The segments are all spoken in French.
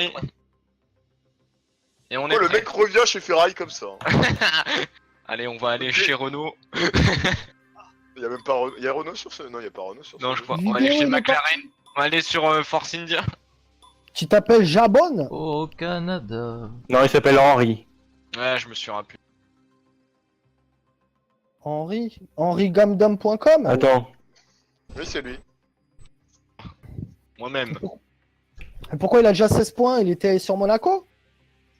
Ferrari. Et on est le prêt. mec revient chez Ferrari comme ça. Allez, on va aller chez Renault. Il y a même pas il y a Renault sur ce. Non, il y a pas Renault sur ce. Non, je crois. On Vidéo, va aller chez il est McLaren. On va aller sur Force India. Tu t'appelles Jabon? Au Canada. Non, il s'appelle Henri. Ouais, je me suis rappelé. HenriGamdom.com? Attends. Oui, c'est lui. Moi-même. Et pourquoi il a déjà 16 points? Il était sur Monaco?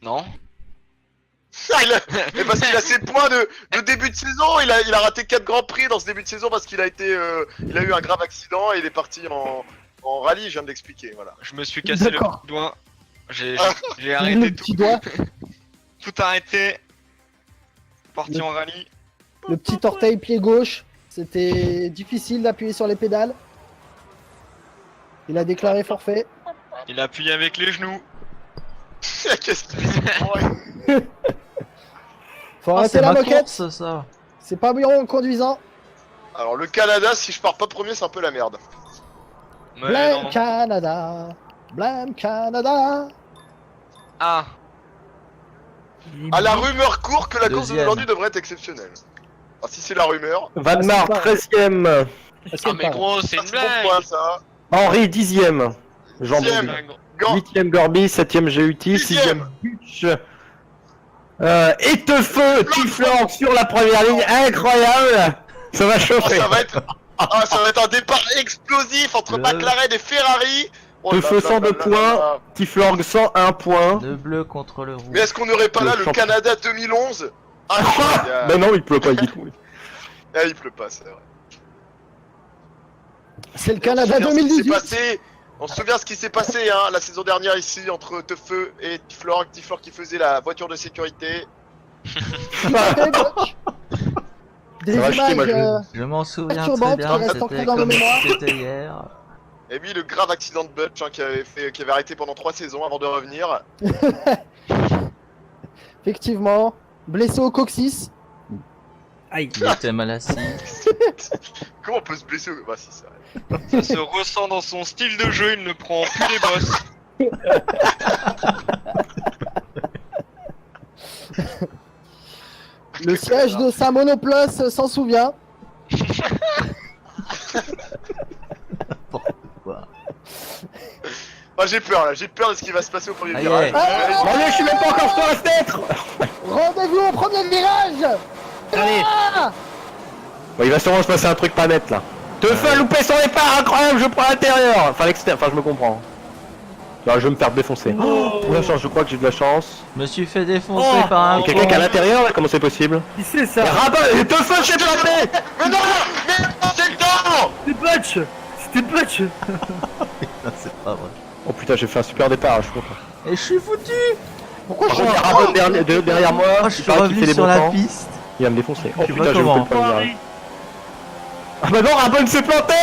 Non. Mais parce qu'il a ses points de début de saison, il a raté 4 grands prix dans ce début de saison parce qu'il a été il a eu un grave accident et il est parti en rallye, je viens de l'expliquer, voilà. Je me suis cassé le D'accord. doigt. J'ai Le arrêté petit tout. doigt, Tout arrêté. Parti en rallye. le petit orteil pied gauche. C'était difficile d'appuyer sur les pédales. Il a déclaré forfait. Il a appuyé avec les genoux. Qu'est-ce qu'il fait? Faut Ah, arrêter c'est la ma moquette. course, ça. C'est pas bon en conduisant. Alors le Canada, si je pars pas premier, c'est un peu la merde. Mais Blame non. Canada. Blame Canada. Ah. Ah, la rumeur court que la course Deuxième. d'aujourd'hui devrait être exceptionnelle. Ah, si c'est la rumeur. Van Ah, Mart, c'est pas- 13ème. Ah, mais gros, c'est Ça, une c'est bon point, blague. ça. Henri, 10ème. Jean Dixième. Bondy. Gant. 8ème Gorby, 7ème GUT, Dixième. 6ème Butch. Etefeu, Tiflan sur la première ligne, incroyable. Ça va Ah, chauffer. ça va être un départ explosif entre Le- McLaren et Ferrari. Oh là Feu là 102 là là points. là. Tiflang 101 points. Le bleu contre le rouge. Mais est-ce qu'on n'aurait pas Le là le champion. Canada 2011? Ah, Mais non, il pleut pas du tout. ah, il pleut pas, c'est vrai. C'est le Canada On se souvient ce qui s'est 2018. passé. On se souvient ce qui s'est passé hein, la saison dernière ici entre Tefeu et Tiflor. Tiflor qui faisait la voiture de sécurité. Des Ça va chier, moi, images. je- Je m'en souviens Perturbante très bien, qui reste c'était ancrée dans nos comme si mémoires. c'était hier. Et puis le grave accident de Butch hein, qui avait arrêté pendant 3 saisons avant de revenir. Effectivement. Blessé au coccyx. Il était mal assis. Comment on peut se blesser Bah si, c'est vrai. Ça se ressent dans son style de jeu, il ne prend plus les bosses. Le siège de sa monoplace s'en souvient. Quoi. Ah j'ai peur là, j'ai peur de ce qui va se passer au premier Aïe, virage. aïe. Bon, allez, je suis même pas encore sur la fenêtre. Rendez-vous au premier virage. Allez. Ah Bon, il va sûrement se passer un truc pas net là. Tefeu a loupé son départ, incroyable, je prends l'intérieur. Enfin l'extérieur, enfin je me comprends. Non, je vais me faire défoncer. Pour la chance, je crois que j'ai de la chance. Je me suis fait défoncer par un Il y a quelqu'un qui est à l'intérieur là, comment c'est possible? Qui c'est ça? Rabat, Tefeu, j'ai planté. Mais non Mais c'est le temps. C'était Butch! C'était Butch! Non, c'est pas vrai. Oh putain, j'ai fait un super départ, je suis content. Et je suis foutu. Pourquoi Par je contre, il y a suis Rabon derrière moi, Oh, je il suis paraît qu'il fait revenu des sur bons la temps. piste. Il va me défoncer. Oh Tu putain, vois j'ai loupé comment le premier virage. Henri. Ah bah non, Rabon s'est planté.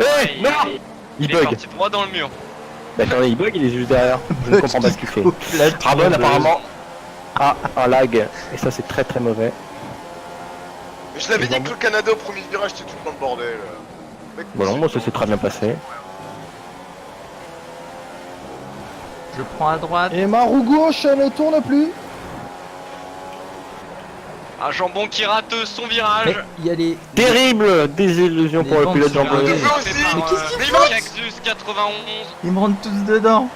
Eh, non. Il Il est bug. parti droit dans le mur. Bah attendez, il bug, il est juste derrière. Je ne comprends pas ce qu'il fait. La Rabon tondeuse. apparemment a un lag, et ça c'est très très mauvais. Mais je l'avais dit que le Canada au premier virage c'était tout dans le bordel. Mec, Bon non, moi ça s'est très bien passé. Je prends à droite. Et ma roue gauche ne tourne plus. Un jambon qui rate son virage. Mais il y a les. Terrible désillusion pour Les le pilote bandes sont Jean-Paul. brisées. Tefeu aussi. Fait par, Mais qu'est-ce qu'il fait Cactus 91. Ils me rentrent tous dedans.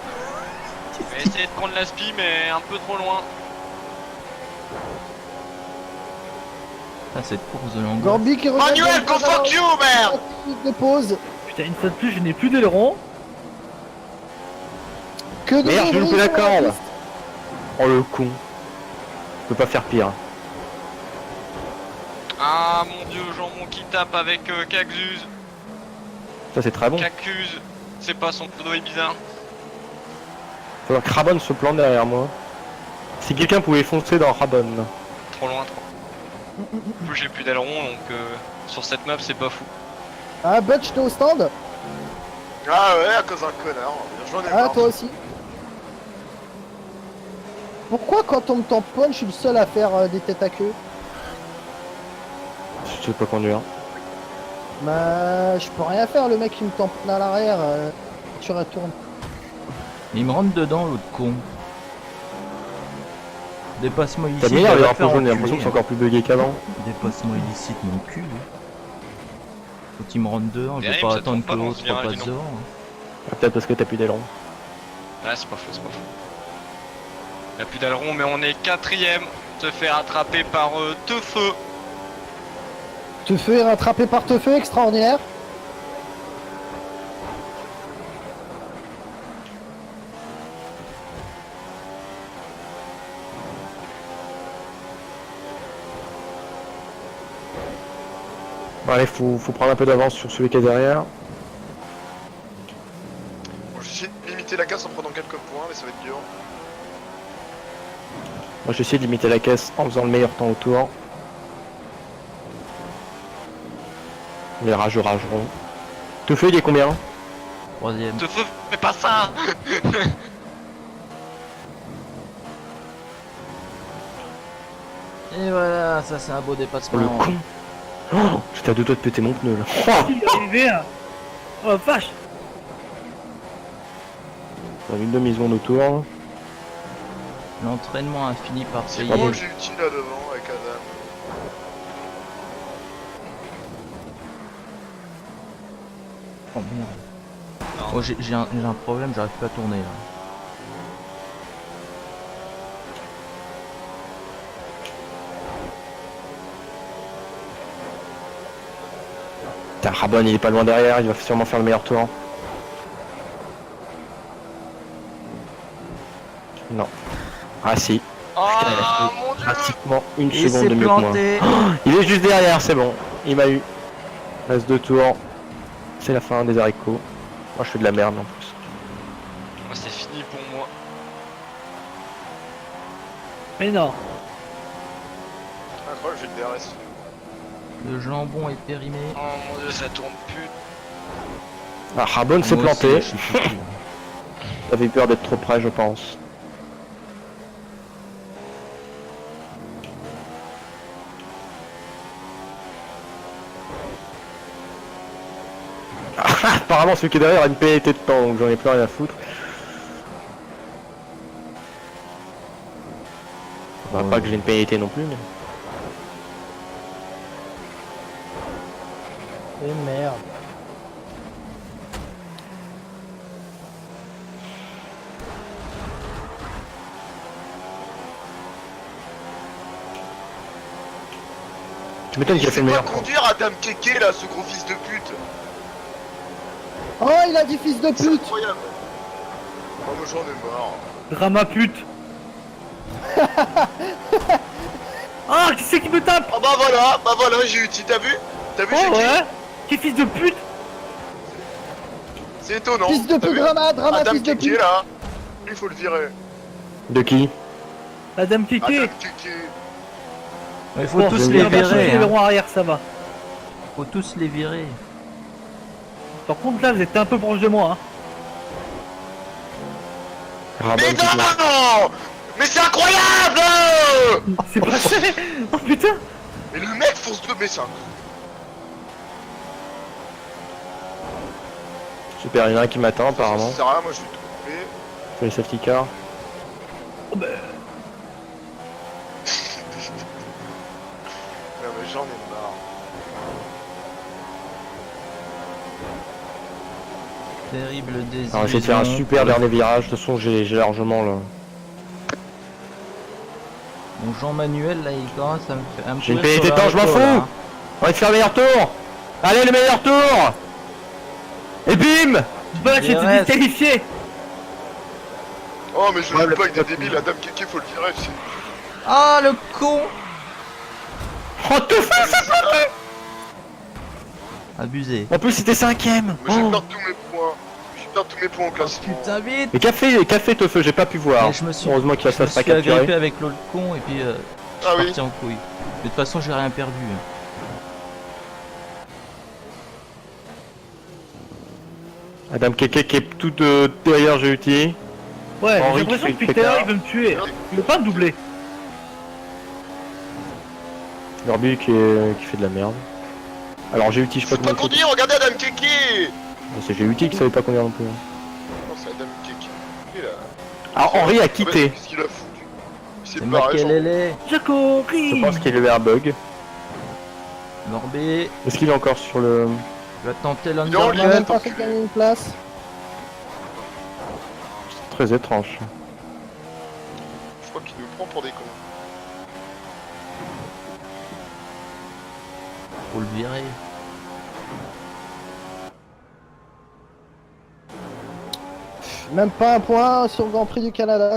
Je vais essayer de prendre la spi mais un peu trop loin. Ah, cette course de l'angoisse. Gorby qui revient. Manuel, go fuck you, merde. De pause. Putain, une fois de plus, je n'ai plus d'aileron. Que de Merde, j'ai rêveries loupé la sur la corde. piste. Oh le con. Je peux pas faire pire. Ah mon dieu, jambon qui tape avec Cactus. Ça c'est très bon. Cactus, c'est pas son pseudo est bizarre. Faut que Rabon se plante derrière moi. Si quelqu'un pouvait foncer dans Rabon. Trop loin, trop. Du coup, j'ai plus d'aileron donc sur cette map c'est pas fou. Ah, Butch, t'es au stand. Ah ouais, à cause d'un connard. J'en ai Ah, marre. toi aussi. Pourquoi quand on me tamponne, je suis le seul à faire des têtes à queue? Je sais pas conduire. Bah, je peux rien faire, le mec qui me tamponne à l'arrière. Tu retournes. Il me rentre dedans, l'autre con. Dépassement T'as illicite. mis il va les me drapeaux faire jaunes, j'ai l'impression enculer, que c'est encore plus bugué qu'avant. Dépassement illicite, mon cul. Faut qu'il me rentre dedans, je vais Derrière, pas ça attendre tourne que pas dans l'autre ce virage, repasse dis donc. devant. Ah, peut-être parce que t'as plus d'aileron. Ouais, c'est pas faux, c'est pas faux. Il a plus d'aileron, mais on est 4ème. Se fait rattraper par Teufeu. Teufeu est rattrapé par Teufeu, extraordinaire. Bon, allez, faut prendre un peu d'avance sur celui qui est derrière. Bon, j'essaie de limiter la casse en prenant quelques points, mais ça va être dur. Moi, j'essaie de limiter la caisse en faisant le meilleur temps autour. Les rageux rageront. Teufeu, il est combien? Troisième. Teufeu, fais pas ça. Et voilà, ça c'est un beau Oh, dépassement. le con. Oh, j'étais à deux doigts de péter mon pneu là. Oh, Il est arrivé, hein. Oh vache. on a une demi-seconde autour. L'entraînement a fini par C'est payer. bon, j'ai utile là devant avec Adam. Oh merde. Non. Oh, j'ai un problème, j'arrive pas à tourner là. Putain, Rabon il est pas loin derrière, il va sûrement faire le meilleur tour. Non. Ah si, Oh Putain, il a fait mon dieu. pratiquement une Il seconde s'est de mieux que moi. planté. Il est juste derrière, c'est bon. Il m'a eu. Reste 2 tours. C'est la fin des haricots. Moi je fais de la merde en plus. Oh, c'est fini pour moi. Mais non. Incroyable, j'ai le DRS. Le jambon est périmé. Oh mon dieu, ça tourne plus. Ah, Rabon s'est Moi aussi, planté. je suis foutu. J'avais peur d'être trop près, je pense. Apparemment celui qui est derrière a une pénalité de temps, donc j'en ai plus rien à foutre. Bah, pas que j'ai une pénalité non plus, mais... Et merde. Tu m'étonnes qu'il a fait le Il meilleur va temps. conduire Adam Keke là, ce gros fils de pute. Oh, il a dit fils de C'est pute. incroyable. Oh, moi j'en ai marre. Drama pute. Ah, qui c'est qui me tape? Ah bah voilà, j'ai eu t'as vu? T'as vu, Oh j'ai qui ouais. Qui fils de pute? C'est étonnant. Fils de T'as pute, vu drama, Adam fils de Keke pute. là, lui faut le virer. De qui? Madame Keke. Adam Keke. Il faut Bon, tous je les vais pas changer virer. le Hein. rond arrière, ça va. Faut tous les virer. Par contre là, vous êtes un peu proche de moi. Hein. Rabon Mais qui doit- non! Mais c'est incroyable! C'est passé. Oh putain. Mais le mec fonce de mais ça. Super, il y en a un qui m'attend apparemment. Ça sert à rien, moi je vais tout couper. Je fais les safety cars. Non mais j'en ai marre. Terrible désillusion. Alors, on va essayer de faire un super dernier virage. De toute façon, j'ai largement le. Mon Jean-Manuel là, il commence à me faire. J'ai une pénalité de temps, je m'en fous! On va te faire le meilleur tour! Allez, le meilleur tour! Et bim! Bah, j'ai été DRS. disqualifié. Oh mais je Ouais, joue le- pas avec des débiles, Adam Keke faut le virer. Ah le con! Oh, te fais ça! Abusé. En plus, c'était 5ème! Moi je vais perdre tous mes points. Je vais perdre tous mes points au classement. Putain vite! Mais qu'a fait Teufeu? J'ai pas pu voir. Mais je me suis- Heureusement qu'il Je me va se pas suis agrippé capturer. avec l'autre con et puis Ah oui. parti en couille. De toute façon j'ai rien perdu. Adam Keke qui est tout derrière GUT. Ouais, j'ai Henri l'impression qui fait que depuis le tout à l'heure, pétard. il veut me tuer. Il veut pas me doubler. Lorbu qui fait de la merde. Alors GUT, je sais Faut pas pas comment il conduire, regardez Adam Keke. faut- C'est GUT qui savait pas conduire non plus. Non c'est Adam Keke. là. Alors Henri a quitté. Qu'est-ce qu'il a foutu? Il s'est C'est barré, genre. Makelele. Jacori. Je pense qu'il y a eu un bug. Norbé. Est-ce qu'il est encore sur le... Je vais tenter Il est en On ligne. a l'undercut. même pas fait gagner une place. C'est très étrange. Je crois qu'il nous prend pour des cons. Faut le virer. Même pas un point sur le Grand Prix du Canada.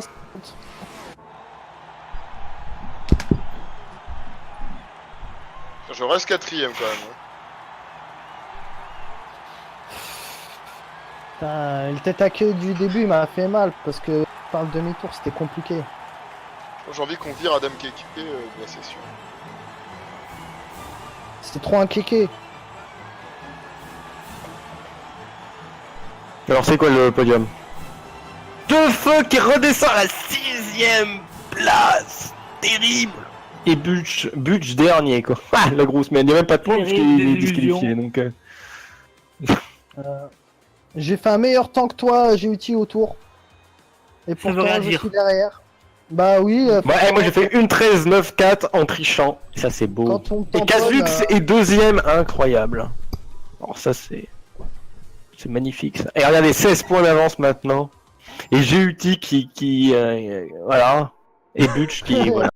Je reste 4ème quand même. Putain, le tête à queue du début m'a fait mal parce que par le demi-tour c'était compliqué. J'ai envie qu'on vire Adam Keke de la session. C'était trop un kéké. Alors c'est quoi le podium? De feu qui redescend à la 6ème place. Terrible. Et Butch dernier quoi. Ah la grosse, mais il n'y a même pas de point parce Terrible qu'il est désillusion. disqualifié donc... J'ai fait un meilleur temps que toi, j'ai uti au tour. Et Ça veut pourtant rien je dire. suis derrière. Bah oui. Ouais, moi j'ai fait une 13-9-4 en trichant. Ça c'est beau. Quand on Et tamponne, Kazux est deuxième, incroyable. Alors ça c'est... C'est magnifique ça. Et regardez, 16 points d'avance maintenant. Et GUT qui voilà. Et Butch qui... voilà.